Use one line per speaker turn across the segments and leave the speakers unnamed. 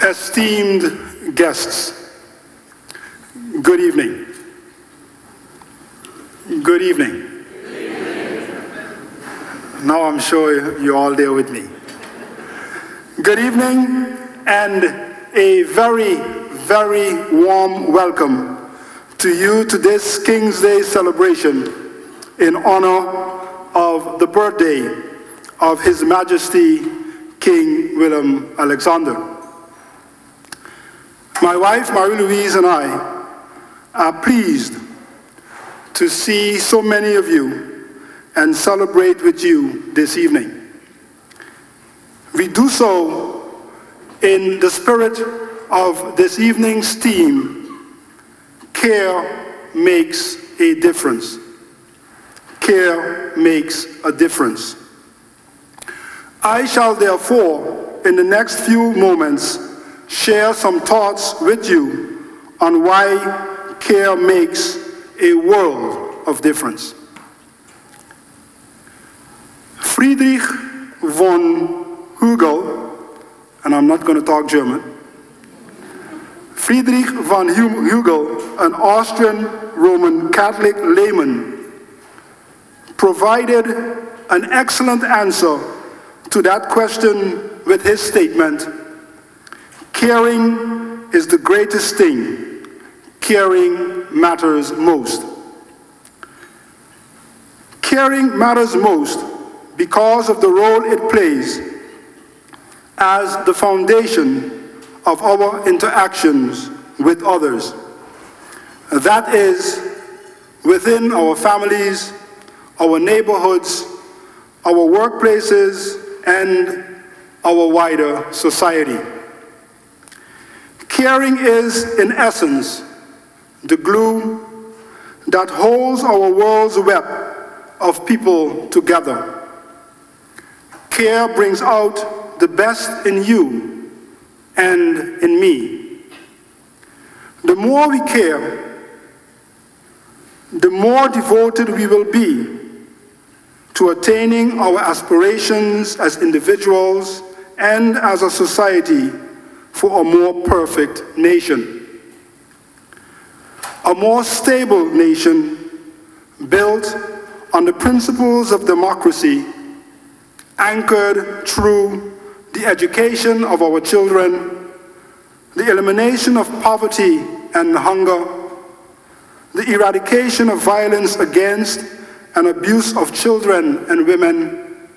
Esteemed guests, good evening. Good evening. Now I'm sure you're all there with me. Good evening and a very, very warm welcome to you to this King's Day celebration in honor of the birthday of His Majesty King Willem Alexander. My wife, Marie-Louise, and I are pleased to see so many of you and celebrate with you this evening. We do so in the spirit of this evening's theme, Care Makes a Difference. Care makes a difference. I shall therefore, in the next few moments, share some thoughts with you on why care makes a world of difference. Friedrich von Hugel, and I'm not going to talk German, Friedrich von Hugel, an Austrian Roman Catholic layman, provided an excellent answer to that question with his statement, caring is the greatest thing. Caring matters most. Caring matters most because of the role it plays as the foundation of our interactions with others. That is, within our families, our neighborhoods, our workplaces, and our wider society. Caring is, in essence, the glue that holds our world's web of people together. Care brings out the best in you and in me. The more we care, the more devoted we will be to attaining our aspirations as individuals and as a society for a more perfect nation. A more stable nation built on the principles of democracy, anchored through the education of our children, the elimination of poverty and hunger, the eradication of violence against and abuse of children and women,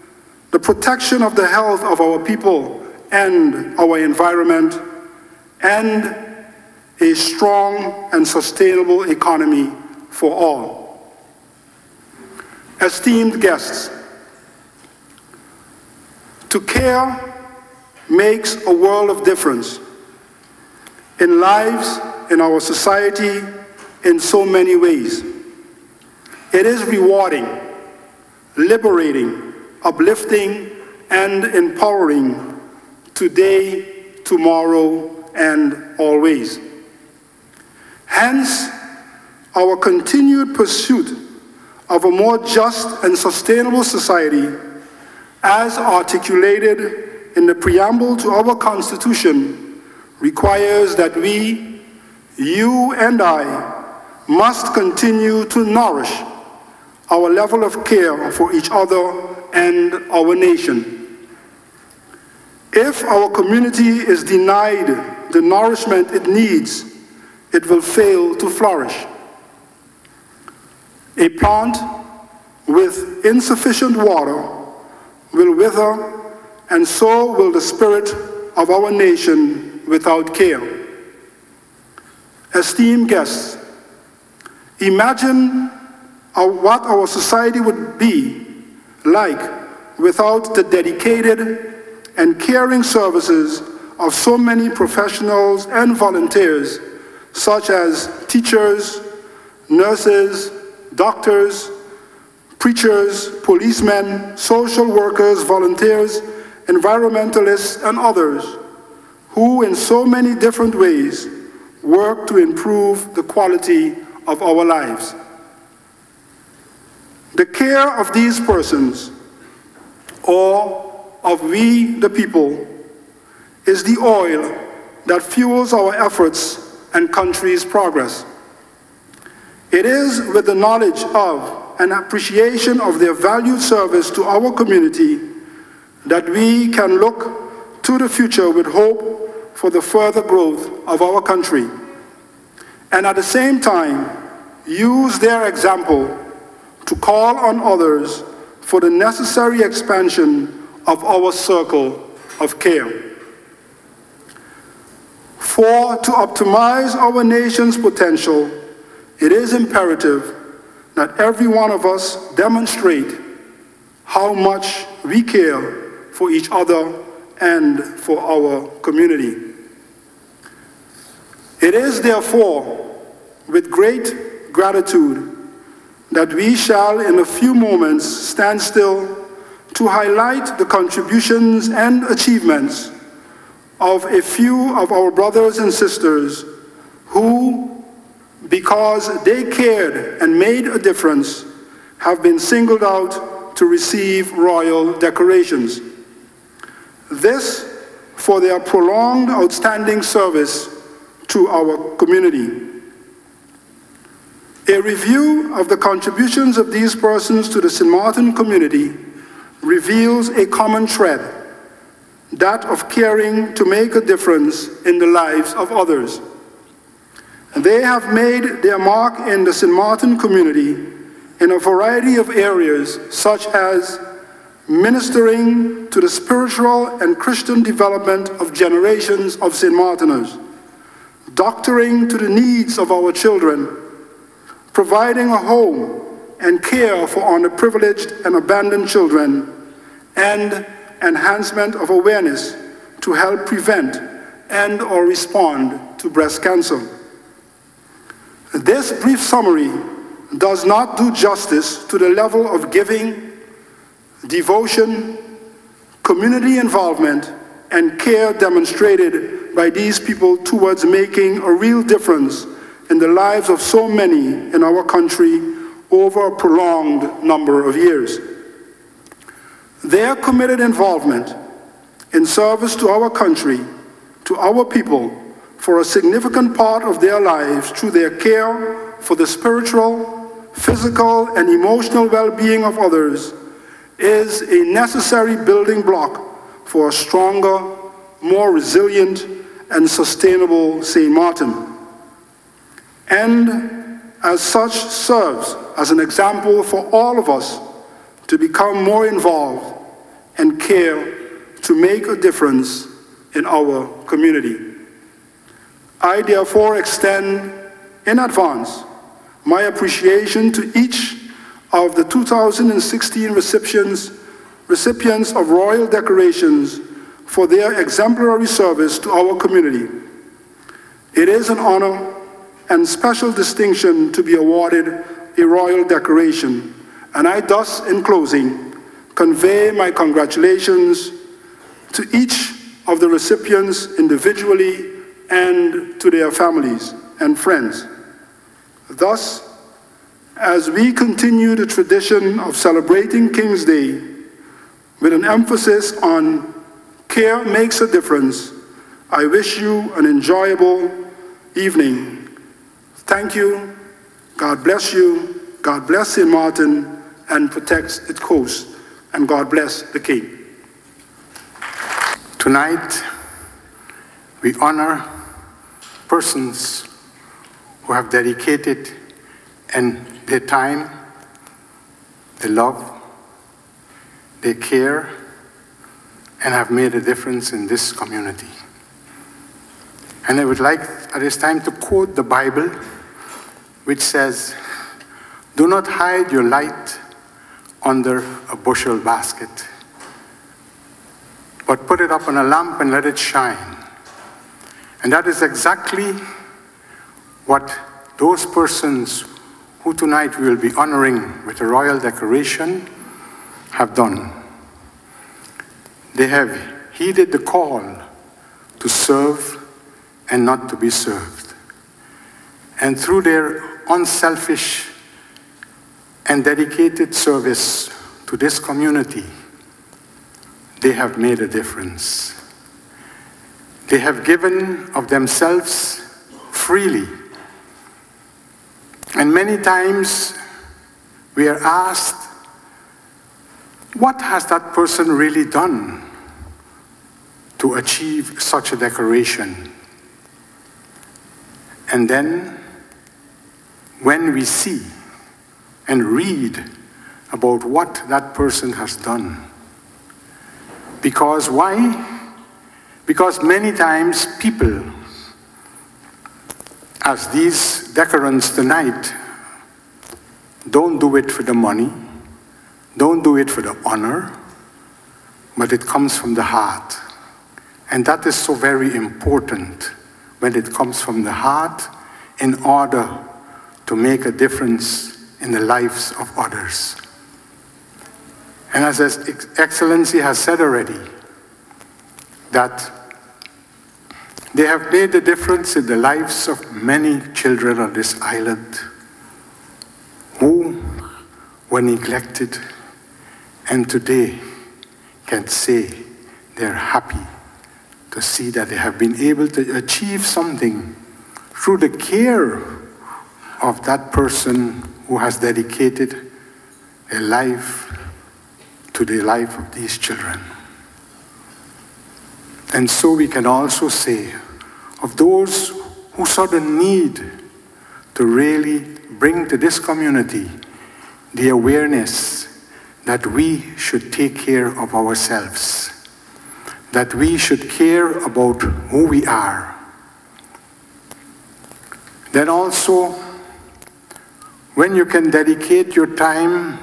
the protection of the health of our people and our environment, and a strong and sustainable economy for all. Esteemed guests, to care makes a world of difference in lives, in our society, in so many ways. It is rewarding, liberating, uplifting, and empowering today, tomorrow, and always. Hence, our continued pursuit of a more just and sustainable society, as articulated in the preamble to our Constitution, requires that we, you and I, must continue to nourish our level of care for each other and our nation. If our community is denied the nourishment it needs, it will fail to flourish. A plant with insufficient water will wither, and so will the spirit of our nation without care. Esteemed guests, imagine what our society would be like without the dedicated and caring services of so many professionals and volunteers, such as teachers, nurses, doctors, preachers, policemen, social workers, volunteers, environmentalists, and others, who in so many different ways work to improve the quality of our lives. The care of these persons, or of we the people, is the oil that fuels our efforts and country's progress. It is with the knowledge of and appreciation of their valued service to our community that we can look to the future with hope for the further growth of our country, and at the same time use their example to call on others for the necessary expansion of our circle of care. For to optimize our nation's potential, it is imperative that every one of us demonstrate how much we care for each other and for our community. It is therefore with great gratitude that we shall in a few moments stand still to highlight the contributions and achievements of a few of our brothers and sisters who, because they cared and made a difference, have been singled out to receive royal decorations. This for their prolonged outstanding service to our community. A review of the contributions of these persons to the Sint Maarten community reveals a common thread, that of caring to make a difference in the lives of others. They have made their mark in the Sint Maarten community in a variety of areas, such as ministering to the spiritual and Christian development of generations of Sint Maarteners, doctoring to the needs of our children, providing a home and care for underprivileged and abandoned children, and enhancement of awareness to help prevent and/or respond to breast cancer. This brief summary does not do justice to the level of giving, devotion, community involvement, and care demonstrated by these people towards making a real difference in the lives of so many in our country over a prolonged number of years. Their committed involvement in service to our country, to our people, for a significant part of their lives through their care for the spiritual, physical, and emotional well-being of others is a necessary building block for a stronger, more resilient, and sustainable St. Maarten. And as such serves as an example for all of us to become more involved and care to make a difference in our community. I therefore extend in advance my appreciation to each of the 2016 recipients of royal decorations for their exemplary service to our community. It is an honor and special distinction to be awarded a royal decoration, and I thus, in closing, convey my congratulations to each of the recipients individually and to their families and friends. Thus, as we continue the tradition of celebrating King's Day with an emphasis on care makes a difference, I wish you an enjoyable evening. Thank you, God bless you, God bless St. Maarten and protects its coast, and God bless the King.
Tonight, we honor persons who have dedicated and their time, their love, their care, and have made a difference in this community. And I would like at this time to quote the Bible, which says, "Do not hide your light under a bushel basket, but put it up on a lamp and let it shine." And that is exactly what those persons who tonight we will be honoring with a royal decoration have done. They have heeded the call to serve and not to be served. And through their unselfish and dedicated service to this community, they have made a difference. They have given of themselves freely. And many times we are asked, what has that person really done to achieve such a decoration? And then, when we see and read about what that person has done, because why? Because many times people, as these decorants tonight, don't do it for the money, don't do it for the honor, but it comes from the heart. And that is so very important, when it comes from the heart, in order to make a difference in the lives of others. And as His Excellency has said already, that they have made a difference in the lives of many children on this island who were neglected and today can say they're happy to see that they have been able to achieve something through the care of that person who has dedicated their life to the life of these children. And so we can also say of those who saw the need to really bring to this community the awareness that we should take care of ourselves, that we should care about who we are. Then also, when you can dedicate your time,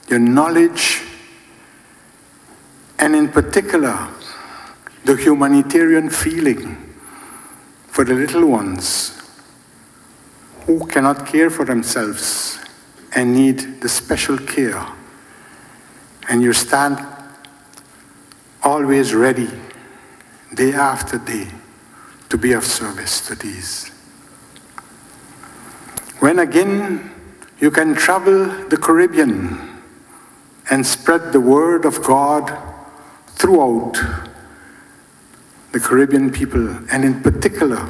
your knowledge, and in particular, the humanitarian feeling for the little ones who cannot care for themselves and need the special care, and you stand always ready, day after day, to be of service to these. When again you can travel the Caribbean and spread the word of God throughout the Caribbean people, and in particular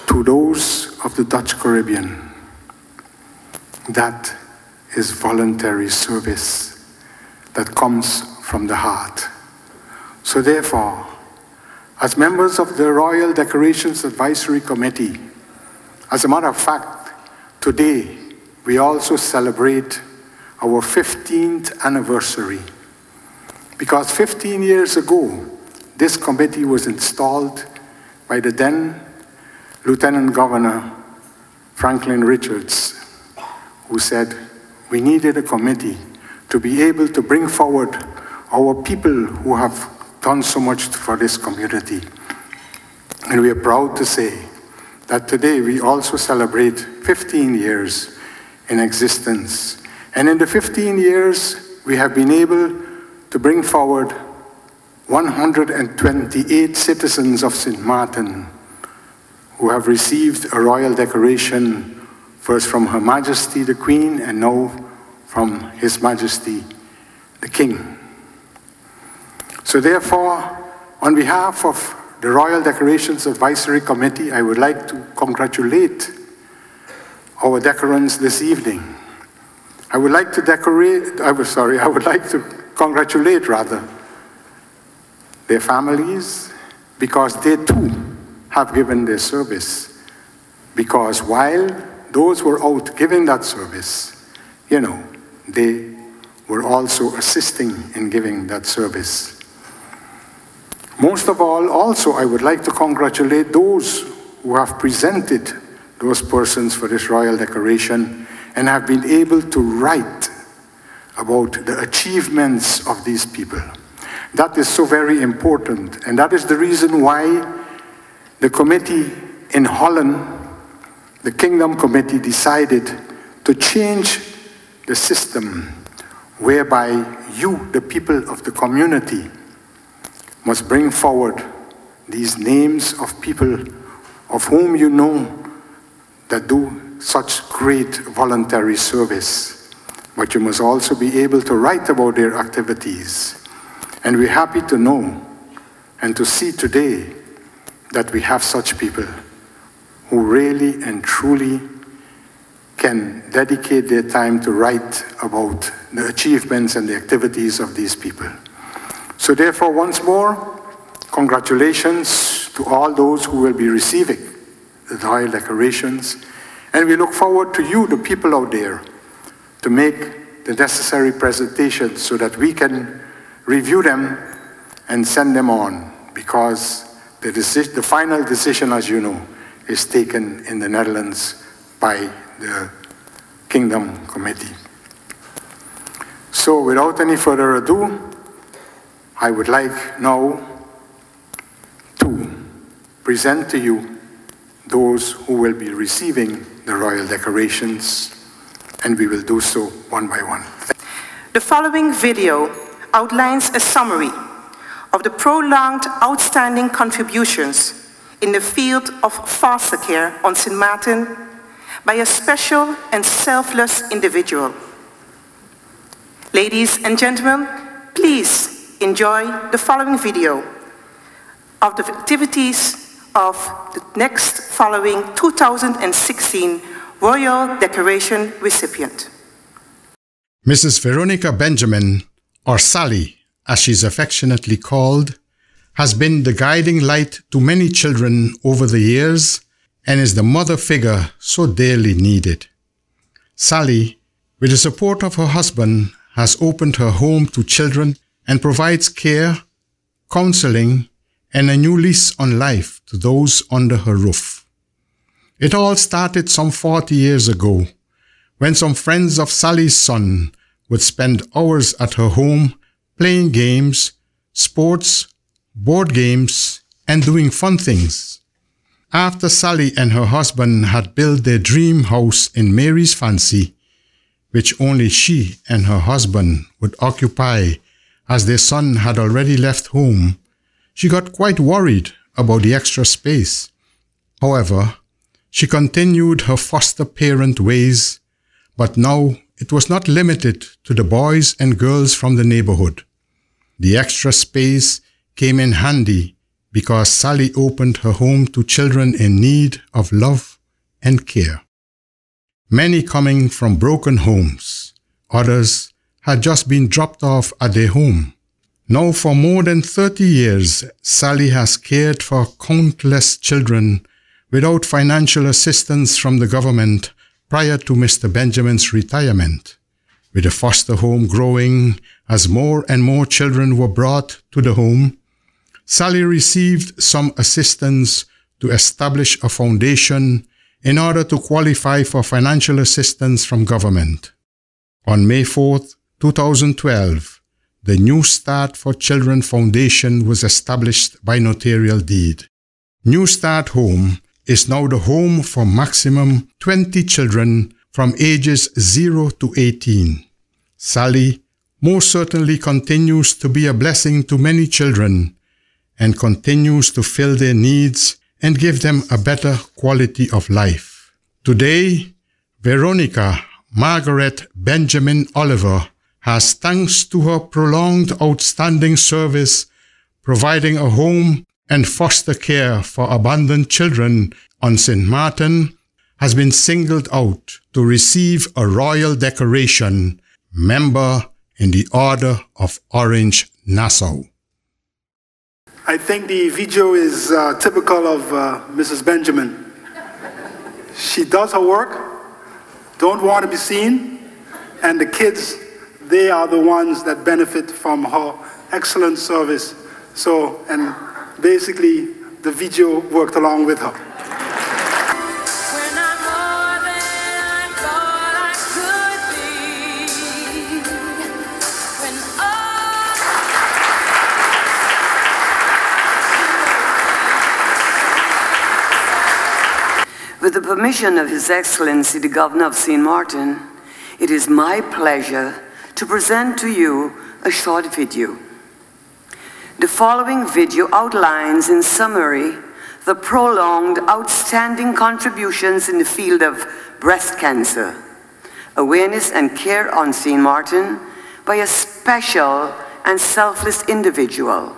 to those of the Dutch Caribbean, that is voluntary service that comes from the heart. So therefore, as members of the Royal Decorations Advisory Committee, as a matter of fact, today we also celebrate our 15th anniversary, because 15 years ago, this committee was installed by the then Lieutenant Governor Franklin Richards, who said we needed a committee to be able to bring forward our people who have done so much for this community. And we are proud to say that today we also celebrate 15 years in existence. And in the 15 years, we have been able to bring forward 128 citizens of Sint Maarten who have received a royal decoration, first from Her Majesty the Queen and now from His Majesty the King. So therefore, on behalf of the Royal Decorations Advisory Committee, I would like to congratulate our decorants this evening. I would like to congratulate rather their families, because they too have given their service. Because while those were out giving that service, you know, they were also assisting in giving that service. Most of all, also, I would like to congratulate those who have presented those persons for this royal decoration and have been able to write about the achievements of these people. That is so very important, and that is the reason why the committee in Holland, the Kingdom Committee, decided to change the system whereby you, the people of the community, must bring forward these names of people of whom you know that do such great voluntary service. But you must also be able to write about their activities. And we're happy to know and to see today that we have such people who really and truly can dedicate their time to write about the achievements and the activities of these people. So therefore, once more, congratulations to all those who will be receiving the royal decorations, and we look forward to you, the people out there, to make the necessary presentations so that we can review them and send them on, because the final decision, as you know, is taken in the Netherlands by the Kingdom Committee. So without any further ado, I would like now to present to you those who will be receiving the royal decorations, and we will do so one by one.
The following video outlines a summary of the prolonged outstanding contributions in the field of foster care on Sint Maarten by a special and selfless individual. Ladies and gentlemen, please enjoy the following video of the activities of the next following 2016 Royal Decoration recipient.
Mrs. Veronica Benjamin, or Sally, as she's affectionately called, has been the guiding light to many children over the years and is the mother figure so dearly needed. Sally, with the support of her husband, has opened her home to children and provides care, counseling, and a new lease on life to those under her roof. It all started some 40 years ago, when some friends of Sally's son would spend hours at her home playing games, sports, board games, and doing fun things. After Sally and her husband had built their dream house in Mary's Fancy, which only she and her husband would occupy as their son had already left home, she got quite worried about the extra space. However, she continued her foster parent ways, but now it was not limited to the boys and girls from the neighborhood. The extra space came in handy because Sally opened her home to children in need of love and care. Many coming from broken homes, others had just been dropped off at their home. Now for more than 30 years, Sally has cared for countless children without financial assistance from the government prior to Mr. Benjamin's retirement. With the foster home growing as more and more children were brought to the home, Sally received some assistance to establish a foundation in order to qualify for financial assistance from government. On May 4th, 2012, the New Start for Children Foundation was established by notarial deed. New Start Home is now the home for maximum 20 children from ages 0 to 18. Sally most certainly continues to be a blessing to many children and continues to fill their needs and give them a better quality of life. Today, Veronica Margaret Benjamin Oliver has, thanks to her prolonged outstanding service, providing a home and foster care for abandoned children on Sint Maarten, has been singled out to receive a royal decoration, member in the Order of Orange Nassau.
I think the video is typical of Mrs. Benjamin. She does her work, don't want to be seen, and the kids, they are the ones that benefit from her excellent service. So, and basically, the video worked along with her.
With the permission of His Excellency, the Governor of Sint Maarten, it is my pleasure to present to you a short video. The following video outlines in summary the prolonged outstanding contributions in the field of breast cancer, awareness and care on Sint Maarten by a special and selfless individual.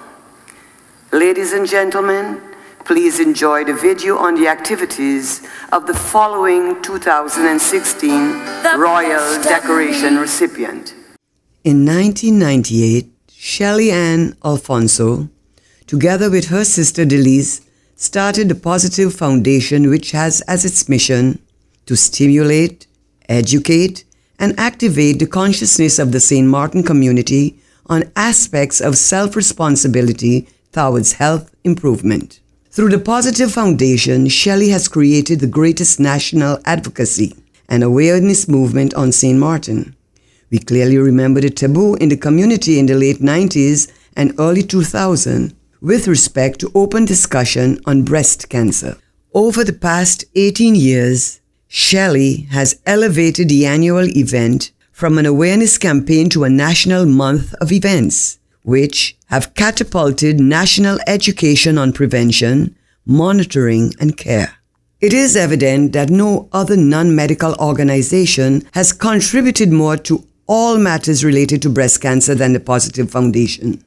Ladies and gentlemen, please enjoy the video on the activities of the following 2016 Royal Decoration recipient.
In 1998, Shelly Ann Alfonso, together with her sister Delise, started the Positive Foundation, which has as its mission to stimulate, educate, and activate the consciousness of the St. Maarten community on aspects of self-responsibility towards health improvement. Through the Positive Foundation, Shelley has created the greatest national advocacy and awareness movement on St. Maarten. We clearly remember the taboo in the community in the late 90s and early 2000s with respect to open discussion on breast cancer. Over the past 18 years, Shelley has elevated the annual event from an awareness campaign to a national month of events, which have catapulted national education on prevention, monitoring, and care. It is evident that no other non-medical organization has contributed more to all matters related to breast cancer than the Positive Foundation.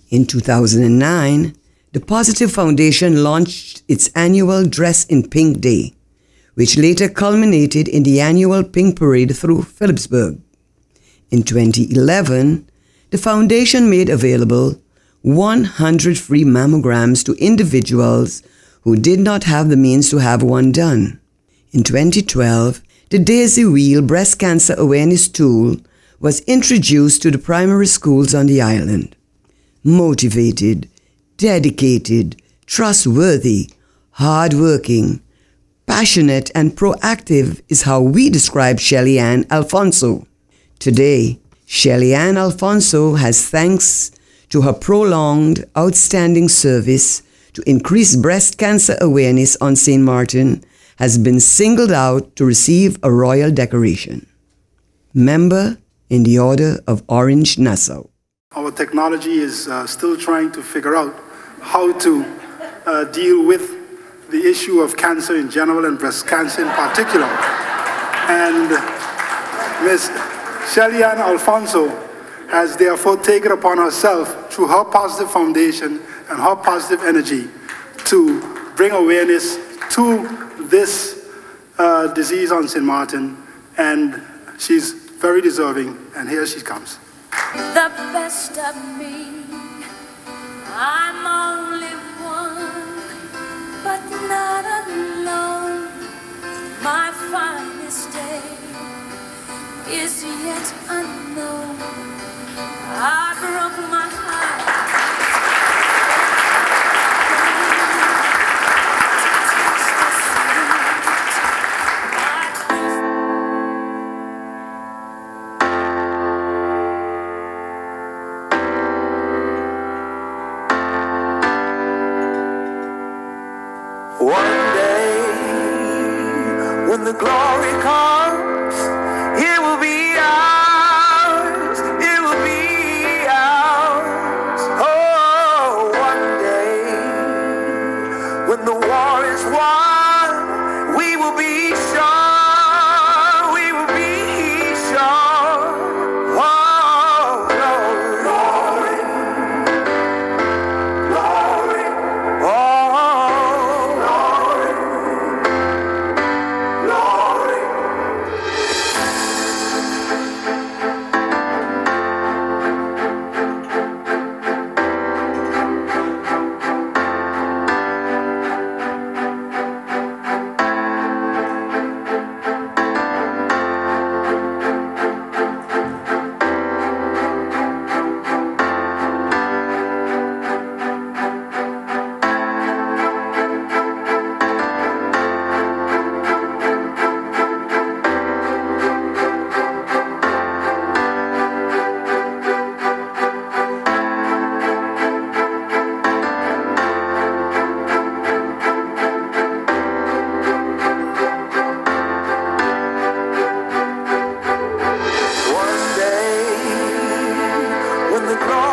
In 2009, the Positive Foundation launched its annual Dress in Pink Day, which later culminated in the annual Pink Parade through Phillipsburg. In 2011, the foundation made available 100 free mammograms to individuals who did not have the means to have one done. In 2012, the Daisy Wheel breast cancer awareness tool was introduced to the primary schools on the island. Motivated, dedicated, trustworthy, hardworking, passionate, and proactive is how we describe Shelly Ann Alfonso. Today, Shelly Ann Alfonso has, thanks to her prolonged, outstanding service to increase breast cancer awareness on St. Maarten, has been singled out to receive a royal decoration. Member in the Order of Orange Nassau.
Our technology is still trying to figure out how to deal with the issue of cancer in general and breast cancer in particular. And Ms. Shelly Ann Alfonso has therefore taken upon herself, through her Positive Foundation and her positive energy, to bring awareness to this disease on St. Maarten, and she's very deserving, and here she comes.
The best of me, I'm only one, but not alone. My finest day is yet unknown. I broke my heart.
One day, when the glory comes, it will be ours, it will be ours. Oh, one day, when the war is won, we will be sure, we will be sure. Oh, glory, glory, glory. Oh, when the glory